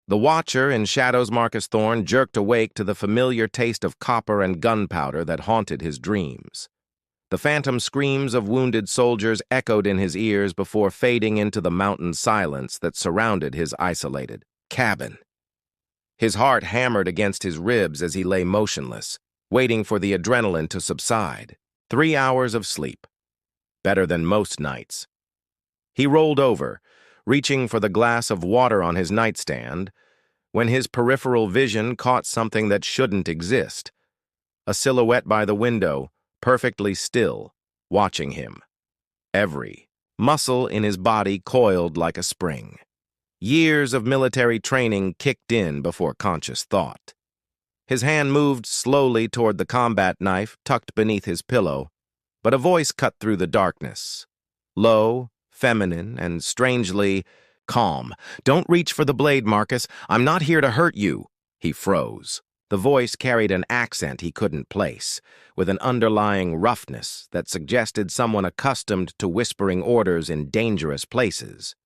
The watcher in shadows Marcus Thorne jerked awake to the familiar taste of copper and gunpowder that haunted his dreams. The phantom screams of wounded soldiers echoed in his ears before fading into the mountain silence that surrounded his isolated cabin. His heart hammered against his ribs as he lay motionless, waiting for the adrenaline to subside. 3 hours of sleep. Better than most nights. He rolled over, reaching for the glass of water on his nightstand, when his peripheral vision caught something that shouldn't exist. A silhouette by the window, perfectly still, watching him. Every muscle in his body coiled like a spring. Years of military training kicked in before conscious thought. His hand moved slowly toward the combat knife tucked beneath his pillow, but a voice cut through the darkness. Low, feminine, and strangely calm. "Don't reach for the blade, Marcus. I'm not here to hurt you." He froze. The voice carried an accent he couldn't place, with an underlying roughness that suggested someone accustomed to whispering orders in dangerous places.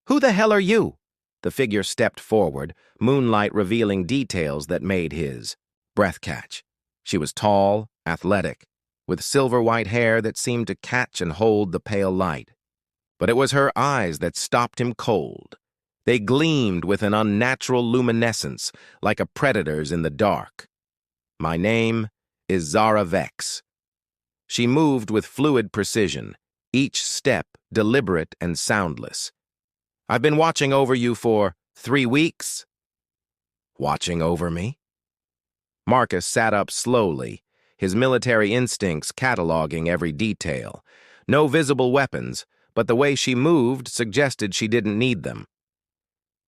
"Who the hell are you?" The figure stepped forward, moonlight revealing details that made his breath catch. She was tall, athletic, with silver-white hair that seemed to catch and hold the pale light. But it was her eyes that stopped him cold. They gleamed with an unnatural luminescence, like a predator's in the dark. "My name is Zara Vex." She moved with fluid precision, each step deliberate and soundless. "I've been watching over you for 3 weeks." "Watching over me?" Marcus sat up slowly, his military instincts cataloging every detail. No visible weapons, but the way she moved suggested she didn't need them.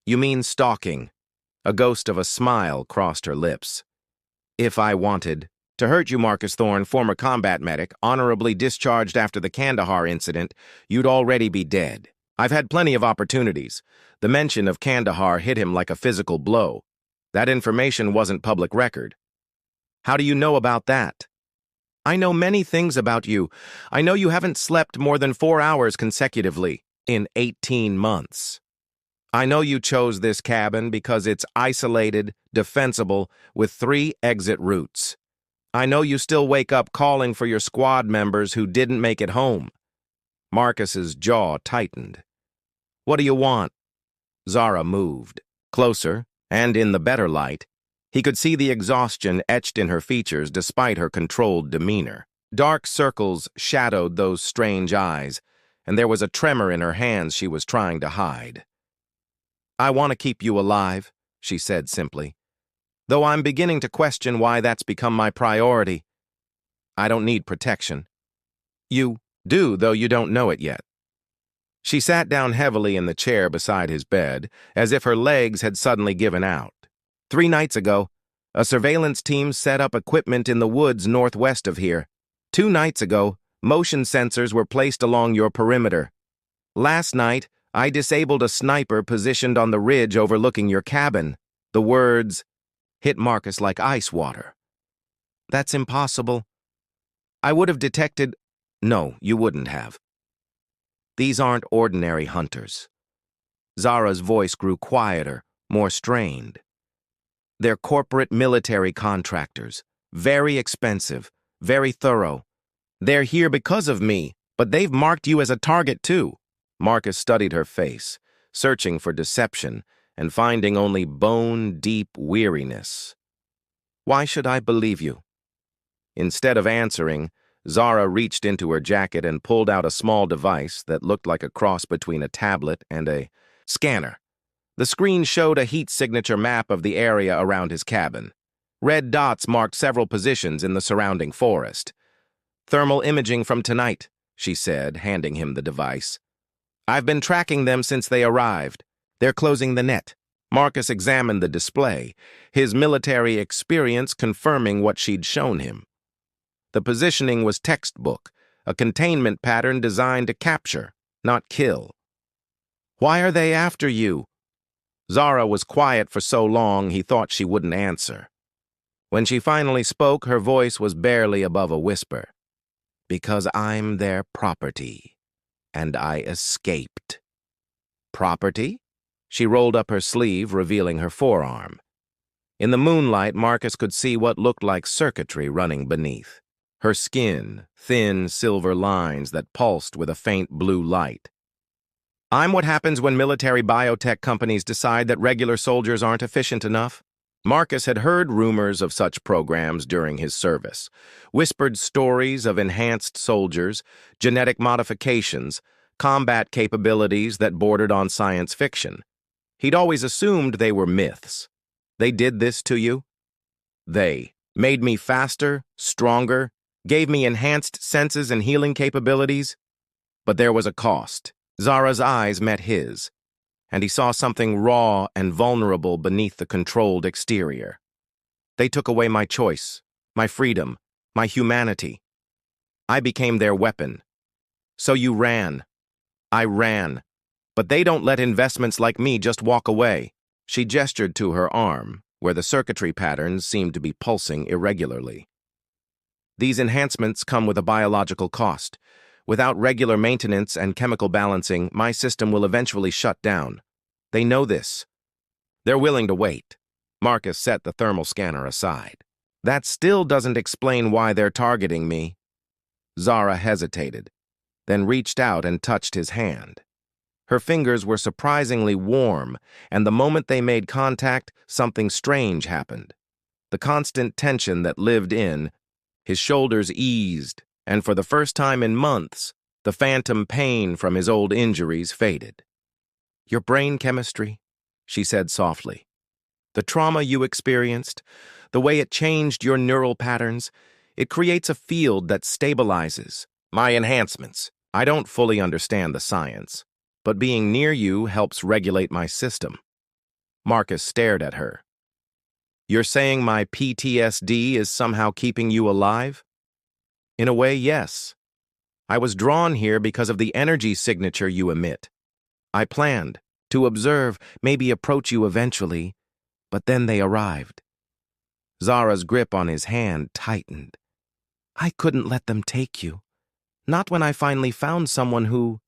"You mean stalking?" A ghost of a smile crossed her lips. "If I wanted to hurt you, Marcus Thorne, former combat medic, honorably discharged after the Kandahar incident, you'd already be dead. I've had plenty of opportunities. The mention of Kandahar hit him like a physical blow. That information wasn't public record." "How do you know about that?" "I know many things about you. I know you haven't slept more than 4 hours consecutively in 18 months. I know you chose this cabin because it's isolated, defensible, with 3 exit routes. I know you still wake up calling for your squad members who didn't make it home." Marcus's jaw tightened. "What do you want?" Zara moved. Closer, and in the better light, he could see the exhaustion etched in her features despite her controlled demeanor. Dark circles shadowed those strange eyes, and there was a tremor in her hands she was trying to hide. "I want to keep you alive," she said simply, "though I'm beginning to question why that's become my priority. I don't need protection." "You do, though you don't know it yet." She sat down heavily in the chair beside his bed, as if her legs had suddenly given out. 3 nights ago, a surveillance team set up equipment in the woods northwest of here. 2 nights ago, motion sensors were placed along your perimeter. Last night, I disabled a sniper positioned on the ridge overlooking your cabin. The words hit Marcus like ice water. "That's impossible. I would have detected—" "No, you wouldn't have. These aren't ordinary hunters." Zara's voice grew quieter, more strained. "They're corporate military contractors. Very expensive, very thorough. They're here because of me, but they've marked you as a target too." Marcus studied her face, searching for deception and finding only bone-deep weariness. "Why should I believe you?" Instead of answering, Zara reached into her jacket and pulled out a small device that looked like a cross between a tablet and a scanner. The screen showed a heat signature map of the area around his cabin. Red dots marked several positions in the surrounding forest. "Thermal imaging from tonight," she said, handing him the device. "I've been tracking them since they arrived. They're closing the net." Marcus examined the display, his military experience confirming what she'd shown him. The positioning was textbook, a containment pattern designed to capture, not kill. "Why are they after you?" Zara was quiet for so long he thought she wouldn't answer. When she finally spoke, her voice was barely above a whisper. "Because I'm their property, and I escaped." "Property?" She rolled up her sleeve, revealing her forearm. In the moonlight, Marcus could see what looked like circuitry running beneath. Her skin, thin silver lines that pulsed with a faint blue light. I'm what happens when military biotech companies decide that regular soldiers aren't efficient enough. Marcus had heard rumors of such programs during his service, whispered stories of enhanced soldiers, genetic modifications, combat capabilities that bordered on science fiction. He'd always assumed they were myths. They did this to you? They made me faster, stronger, gave me enhanced senses and healing capabilities? But there was a cost. Zara's eyes met his, and he saw something raw and vulnerable beneath the controlled exterior. They took away my choice, my freedom, my humanity. I became their weapon. So you ran. I ran. But they don't let investments like me just walk away. She gestured to her arm, where the circuitry patterns seemed to be pulsing irregularly. These enhancements come with a biological cost. Without regular maintenance and chemical balancing, my system will eventually shut down. They know this. They're willing to wait. Marcus set the thermal scanner aside. That still doesn't explain why they're targeting me. Zara hesitated, then reached out and touched his hand. Her fingers were surprisingly warm, and the moment they made contact, something strange happened. The constant tension that lived in, his shoulders eased, and for the first time in months, the phantom pain from his old injuries faded. Your brain chemistry, she said softly. The trauma you experienced, the way it changed your neural patterns, it creates a field that stabilizes. My enhancements. I don't fully understand the science, but being near you helps regulate my system. Marcus stared at her. You're saying my PTSD is somehow keeping you alive? In a way, yes. I was drawn here because of the energy signature you emit. I planned to observe, maybe approach you eventually, but then they arrived. Zara's grip on his hand tightened. I couldn't let them take you. Not when I finally found someone who...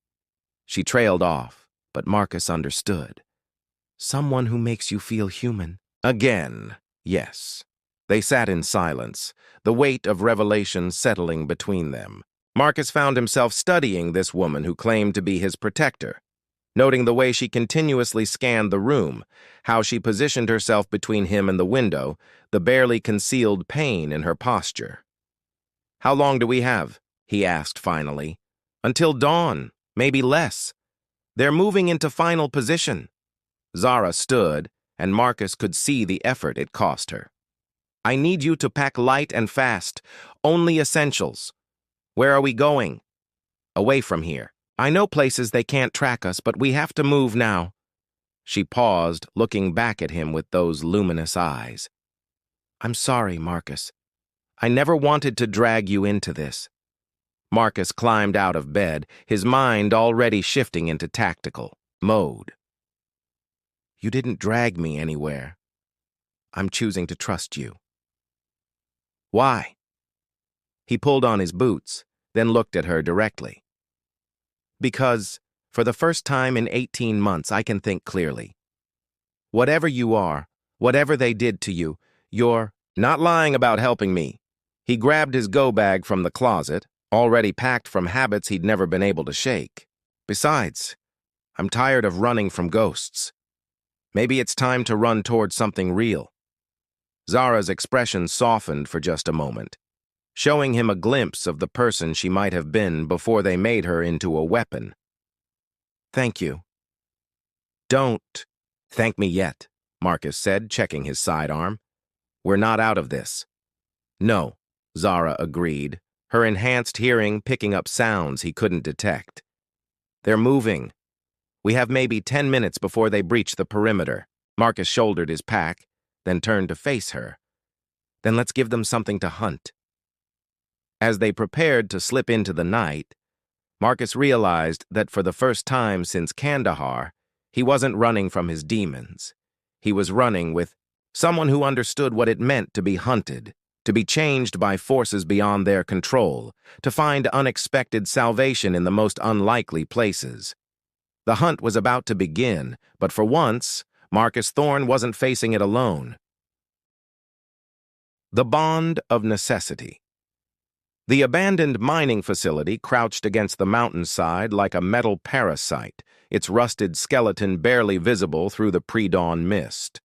She trailed off, but Marcus understood. Someone who makes you feel human. Again, yes. They sat in silence, the weight of revelation settling between them. Marcus found himself studying this woman who claimed to be his protector, noting the way she continuously scanned the room, how she positioned herself between him and the window, the barely concealed pain in her posture. How long do we have? He asked finally. Until dawn, maybe less. They're moving into final position. Zara stood, and Marcus could see the effort it cost her. I need you to pack light and fast, only essentials. Where are we going? Away from here. I know places they can't track us, but we have to move now. She paused, looking back at him with those luminous eyes. I'm sorry, Marcus. I never wanted to drag you into this. Marcus climbed out of bed, his mind already shifting into tactical mode. You didn't drag me anywhere. I'm choosing to trust you. Why? He pulled on his boots, then looked at her directly. Because, for the first time in 18 months, I can think clearly. Whatever you are, whatever they did to you, you're not lying about helping me. He grabbed his go-bag from the closet, already packed from habits he'd never been able to shake. Besides, I'm tired of running from ghosts. Maybe it's time to run towards something real. Zara's expression softened for just a moment, showing him a glimpse of the person she might have been before they made her into a weapon. Thank you. Don't thank me yet, Marcus said, checking his sidearm. We're not out of this. No, Zara agreed, her enhanced hearing picking up sounds he couldn't detect. They're moving. We have maybe 10 minutes before they breach the perimeter. Marcus shouldered his pack, then turned to face her. Then let's give them something to hunt. As they prepared to slip into the night, Marcus realized that for the first time since Kandahar, he wasn't running from his demons. He was running with someone who understood what it meant to be hunted, to be changed by forces beyond their control, to find unexpected salvation in the most unlikely places. The hunt was about to begin, but for once, Marcus Thorne wasn't facing it alone. The bond of necessity. The abandoned mining facility crouched against the mountainside like a metal parasite, its rusted skeleton barely visible through the pre-dawn mist.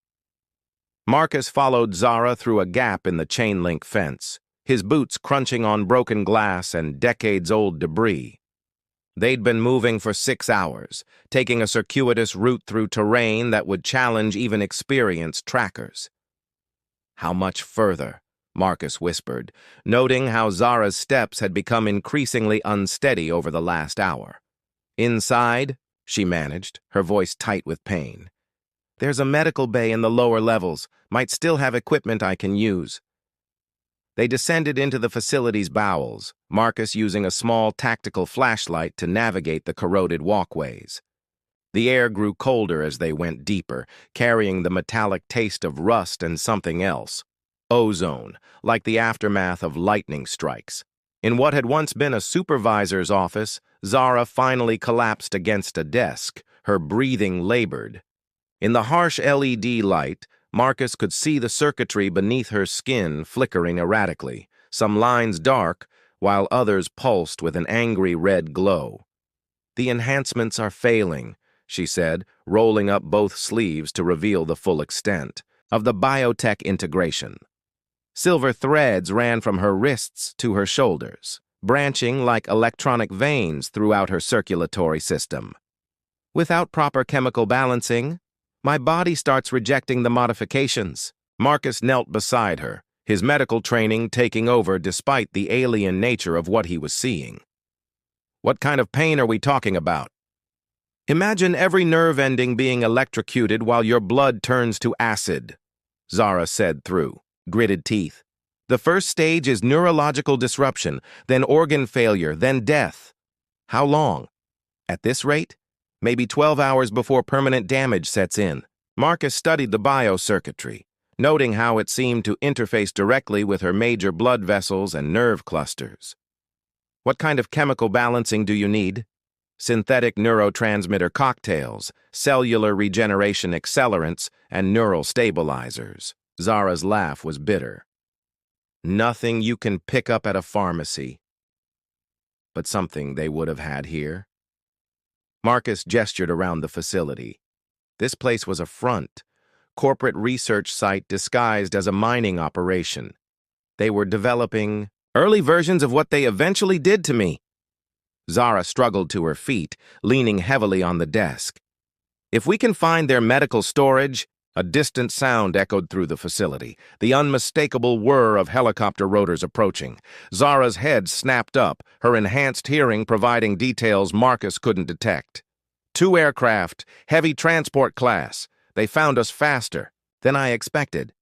Marcus followed Zara through a gap in the chain-link fence, his boots crunching on broken glass and decades-old debris. They'd been moving for 6 hours, taking a circuitous route through terrain that would challenge even experienced trackers. "How much further?" Marcus whispered, noting how Zara's steps had become increasingly unsteady over the last hour. "Inside," she managed, her voice tight with pain. "There's a medical bay in the lower levels. Might still have equipment I can use." They descended into the facility's bowels, Marcus using a small tactical flashlight to navigate the corroded walkways. The air grew colder as they went deeper, carrying the metallic taste of rust and something else. Ozone, like the aftermath of lightning strikes. In what had once been a supervisor's office, Zara finally collapsed against a desk, her breathing labored. In the harsh LED light, Marcus could see the circuitry beneath her skin flickering erratically, some lines dark, while others pulsed with an angry red glow. "The enhancements are failing," she said, rolling up both sleeves to reveal the full extent of the biotech integration. Silver threads ran from her wrists to her shoulders, branching like electronic veins throughout her circulatory system. "Without proper chemical balancing, my body starts rejecting the modifications." Marcus knelt beside her, his medical training taking over despite the alien nature of what he was seeing. "What kind of pain are we talking about?" "Imagine every nerve ending being electrocuted while your blood turns to acid," Zara said through gritted teeth. "The first stage is neurological disruption, then organ failure, then death." "How long?" "At this rate, maybe 12 hours before permanent damage sets in." Marcus studied the biocircuitry, noting how it seemed to interface directly with her major blood vessels and nerve clusters. "What kind of chemical balancing do you need?" "Synthetic neurotransmitter cocktails, cellular regeneration accelerants, and neural stabilizers." Zara's laugh was bitter. "Nothing you can pick up at a pharmacy." But something they would have had here. Marcus gestured around the facility. This place was a front, corporate research site disguised as a mining operation. They were developing early versions of what they eventually did to me. Zara struggled to her feet, leaning heavily on the desk. "If we can find their medical storage..." A distant sound echoed through the facility, the unmistakable whir of helicopter rotors approaching. Zara's head snapped up, her enhanced hearing providing details Marcus couldn't detect. "2 aircraft, heavy transport class. They found us faster than I expected."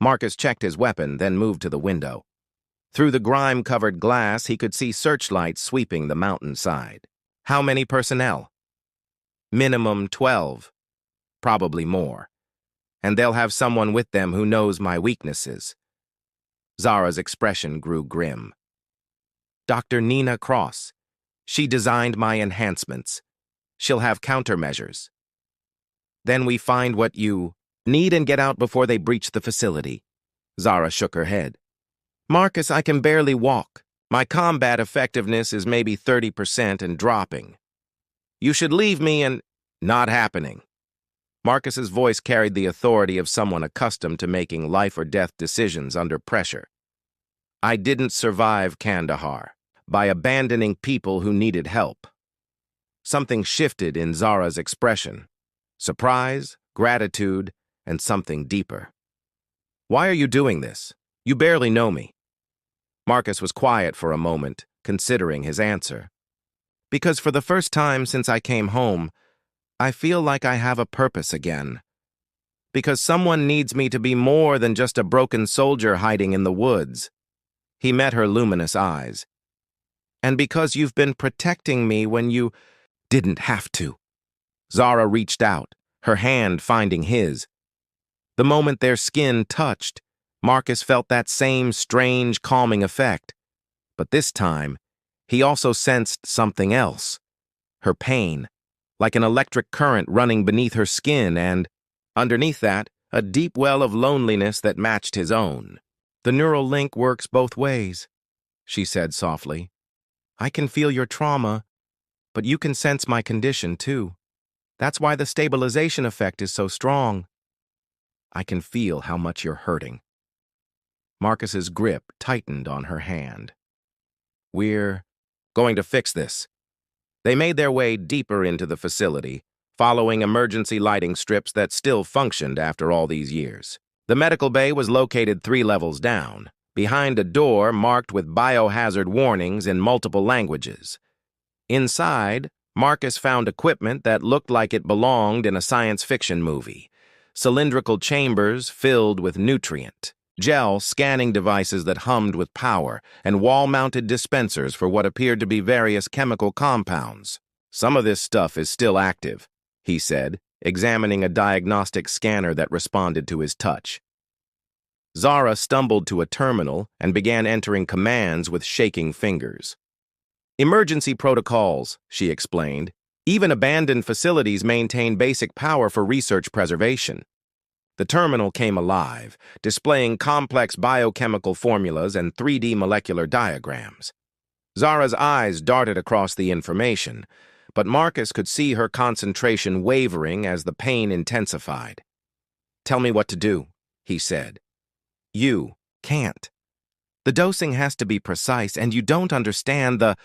Marcus checked his weapon, then moved to the window. Through the grime-covered glass, he could see searchlights sweeping the mountainside. "How many personnel?" "Minimum 12. Probably more. And they'll have someone with them who knows my weaknesses." Zara's expression grew grim. "Dr. Nina Cross. She designed my enhancements. She'll have countermeasures." "Then we find what you need and get out before they breach the facility." Zara shook her head. "Marcus, I can barely walk. My combat effectiveness is maybe 30% and dropping. You should leave me and..." "Not happening." Marcus's voice carried the authority of someone accustomed to making life-or-death decisions under pressure. "I didn't survive Kandahar by abandoning people who needed help." Something shifted in Zara's expression. Surprise, gratitude, and something deeper. "Why are you doing this? You barely know me." Marcus was quiet for a moment, considering his answer. "Because for the first time since I came home, I feel like I have a purpose again. Because someone needs me to be more than just a broken soldier hiding in the woods." He met her luminous eyes. "And because you've been protecting me when you didn't have to." Zara reached out, her hand finding his. The moment their skin touched, Marcus felt that same strange, calming effect. But this time, he also sensed something else. Her pain, like an electric current running beneath her skin and, underneath that, a deep well of loneliness that matched his own. "The neural link works both ways," she said softly. "I can feel your trauma, but you can sense my condition too. That's why the stabilization effect is so strong. I can feel how much you're hurting." Marcus's grip tightened on her hand. "We're going to fix this." They made their way deeper into the facility, following emergency lighting strips that still functioned after all these years. The medical bay was located 3 levels down, behind a door marked with biohazard warnings in multiple languages. Inside, Marcus found equipment that looked like it belonged in a science fiction movie. Cylindrical chambers filled with nutrient, gel scanning devices that hummed with power, and wall-mounted dispensers for what appeared to be various chemical compounds. "Some of this stuff is still active," he said, examining a diagnostic scanner that responded to his touch. Zara stumbled to a terminal and began entering commands with shaking fingers. "Emergency protocols," she explained. "Even abandoned facilities maintain basic power for research preservation." The terminal came alive, displaying complex biochemical formulas and 3D molecular diagrams. Zara's eyes darted across the information, but Marcus could see her concentration wavering as the pain intensified. "Tell me what to do," he said. "You can't. The dosing has to be precise, and you don't understand the—"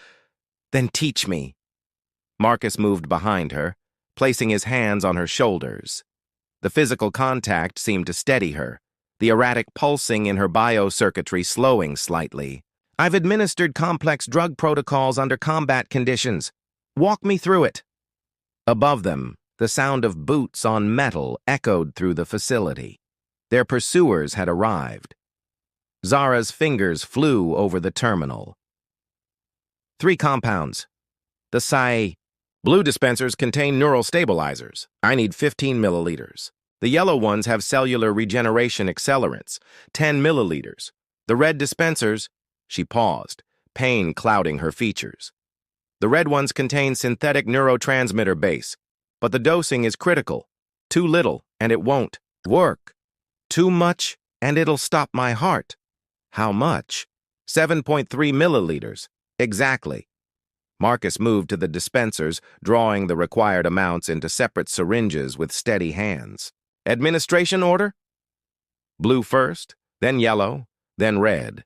"Then teach me." Marcus moved behind her, placing his hands on her shoulders. The physical contact seemed to steady her, the erratic pulsing in her biocircuitry slowing slightly. "I've administered complex drug protocols under combat conditions. Walk me through it." Above them, the sound of boots on metal echoed through the facility. Their pursuers had arrived. Zara's fingers flew over the terminal. 3 compounds. The blue dispensers contain neural stabilizers. I need 15 milliliters. The yellow ones have cellular regeneration accelerants, 10 milliliters. The red dispensers—" She paused, pain clouding her features. "The red ones contain synthetic neurotransmitter base, but the dosing is critical. Too little, and it won't work. Too much, and it'll stop my heart." "How much?" 7.3 milliliters. Exactly. Marcus moved to the dispensers, drawing the required amounts into separate syringes with steady hands. "Administration order?" "Blue first, then yellow, then red.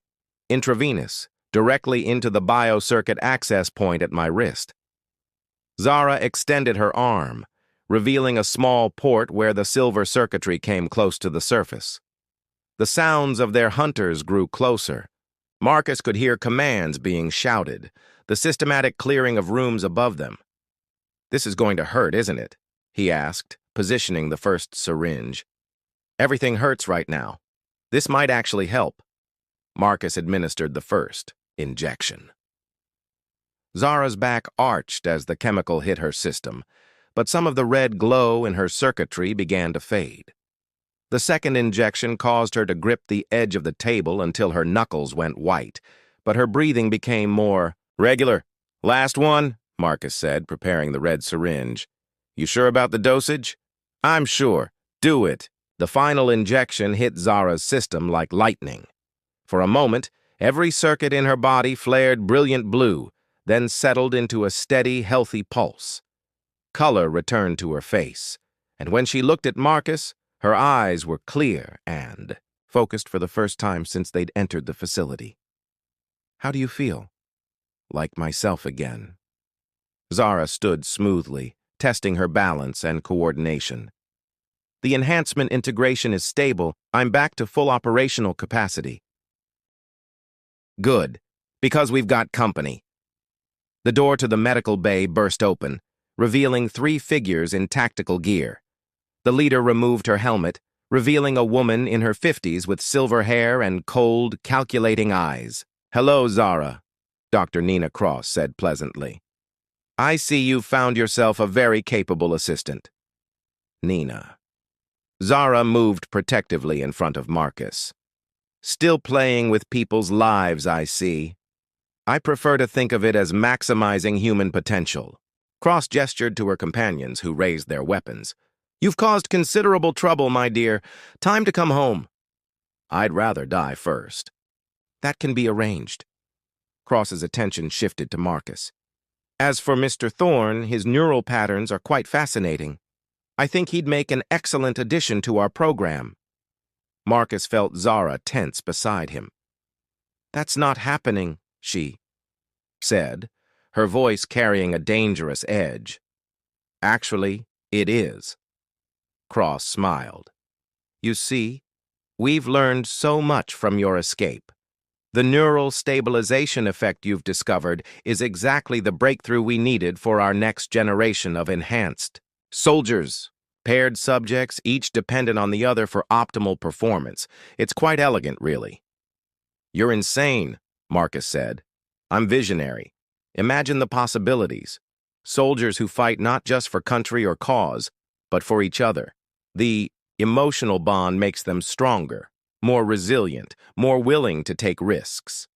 Intravenous, directly into the biocircuit access point at my wrist." Zara extended her arm, revealing a small port where the silver circuitry came close to the surface. The sounds of their hunters grew closer. Marcus could hear commands being shouted, the systematic clearing of rooms above them. "This is going to hurt, isn't it?" he asked, positioning the first syringe. "Everything hurts right now. This might actually help." Marcus administered the first injection. Zara's back arched as the chemical hit her system, but some of the red glow in her circuitry began to fade. The second injection caused her to grip the edge of the table until her knuckles went white, but her breathing became more regular. "Last one," Marcus said, preparing the red syringe. "You sure about the dosage?" "I'm sure. Do it." The final injection hit Zara's system like lightning. For a moment, every circuit in her body flared brilliant blue, then settled into a steady, healthy pulse. Color returned to her face, and when she looked at Marcus, her eyes were clear and focused for the first time since they'd entered the facility. "How do you feel?" "Like myself again." Zara stood smoothly, testing her balance and coordination. "The enhancement integration is stable. I'm back to full operational capacity." "Good, because we've got company." The door to the medical bay burst open, revealing 3 figures in tactical gear. The leader removed her helmet, revealing a woman in her 50s with silver hair and cold, calculating eyes. "Hello, Zara," Dr. Nina Cross said pleasantly. "I see you've found yourself a very capable assistant." Nina. Zara moved protectively in front of Marcus. "Still playing with people's lives, I see. I prefer to think of it as maximizing human potential." Cross gestured to her companions, who raised their weapons. "You've caused considerable trouble, my dear. Time to come home." "I'd rather die first." "That can be arranged." Cross's attention shifted to Marcus. "As for Mr. Thorne, his neural patterns are quite fascinating. I think he'd make an excellent addition to our program." Marcus felt Zara tense beside him. "That's not happening," she said, her voice carrying a dangerous edge. "Actually, it is." Cross smiled. "You see, we've learned so much from your escape. The neural stabilization effect you've discovered is exactly the breakthrough we needed for our next generation of enhanced soldiers. Paired subjects, each dependent on the other for optimal performance. It's quite elegant, really." "You're insane," Marcus said. "I'm visionary. Imagine the possibilities. Soldiers who fight not just for country or cause, but for each other. The emotional bond makes them stronger, more resilient, more willing to take risks."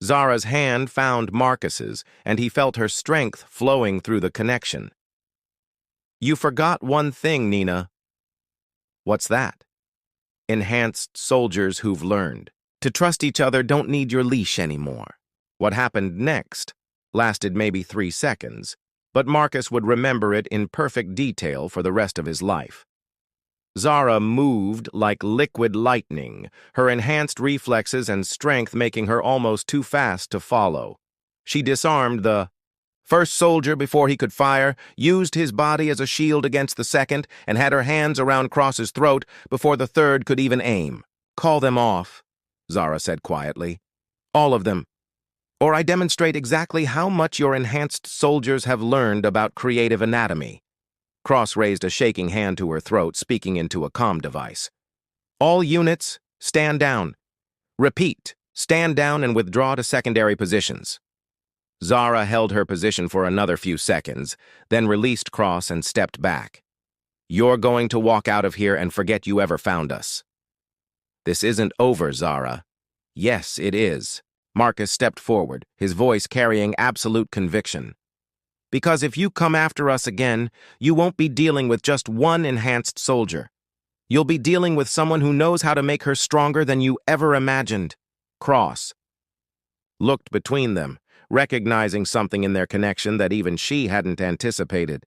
Zara's hand found Marcus's, and he felt her strength flowing through the connection. "You forgot one thing, Nina." "What's that?" "Enhanced soldiers who've learned. To trust each other don't need your leash anymore." What happened next lasted maybe 3 seconds, but Marcus would remember it in perfect detail for the rest of his life. Zara moved like liquid lightning, her enhanced reflexes and strength making her almost too fast to follow. She disarmed the first soldier before he could fire, used his body as a shield against the second, and had her hands around Cross's throat before the third could even aim. "Call them off," Zara said quietly. "All of them. Or I demonstrate exactly how much your enhanced soldiers have learned about creative anatomy." Cross raised a shaking hand to her throat, speaking into a comm device. "All units, stand down. Repeat, stand down and withdraw to secondary positions." Zara held her position for another few seconds, then released Cross and stepped back. "You're going to walk out of here and forget you ever found us." "This isn't over, Zara." "Yes, it is." Marcus stepped forward, his voice carrying absolute conviction. "Because if you come after us again, you won't be dealing with just one enhanced soldier. You'll be dealing with someone who knows how to make her stronger than you ever imagined." Cross looked between them, recognizing something in their connection that even she hadn't anticipated.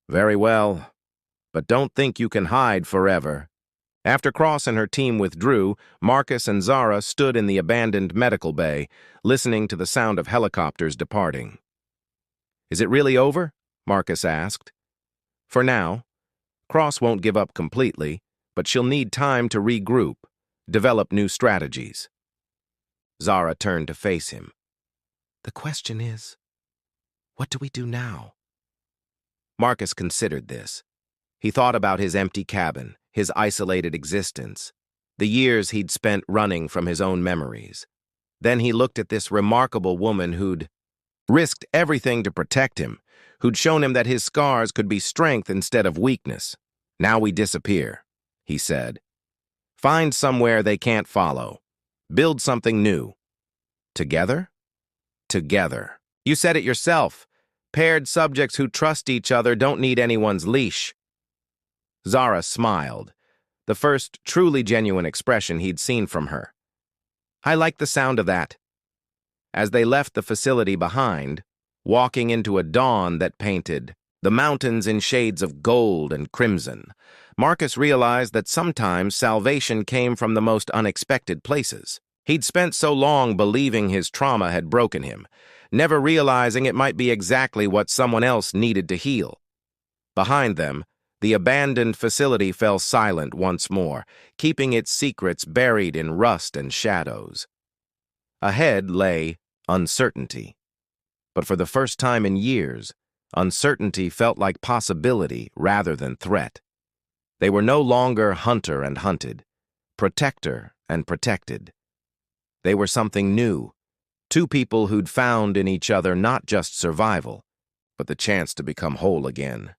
"Very well, but don't think you can hide forever." After Cross and her team withdrew, Marcus and Zara stood in the abandoned medical bay, listening to the sound of helicopters departing. "Is it really over?" Marcus asked. "For now. Cross won't give up completely, but she'll need time to regroup, develop new strategies." Zara turned to face him. "The question is, what do we do now?" Marcus considered this. He thought about his empty cabin, his isolated existence, the years he'd spent running from his own memories. Then he looked at this remarkable woman who'd risked everything to protect him, who'd shown him that his scars could be strength instead of weakness. "Now we disappear," he said. "Find somewhere they can't follow. Build something new. Together? Together. You said it yourself. Paired subjects who trust each other don't need anyone's leash." Zara smiled, the first truly genuine expression he'd seen from her. "I like the sound of that." As they left the facility behind, walking into a dawn that painted the mountains in shades of gold and crimson, Marcus realized that sometimes salvation came from the most unexpected places. He'd spent so long believing his trauma had broken him, never realizing it might be exactly what someone else needed to heal. Behind them, the abandoned facility fell silent once more, keeping its secrets buried in rust and shadows. Ahead lay uncertainty. But for the first time in years, uncertainty felt like possibility rather than threat. They were no longer hunter and hunted, protector and protected. They were something new, two people who'd found in each other not just survival, but the chance to become whole again.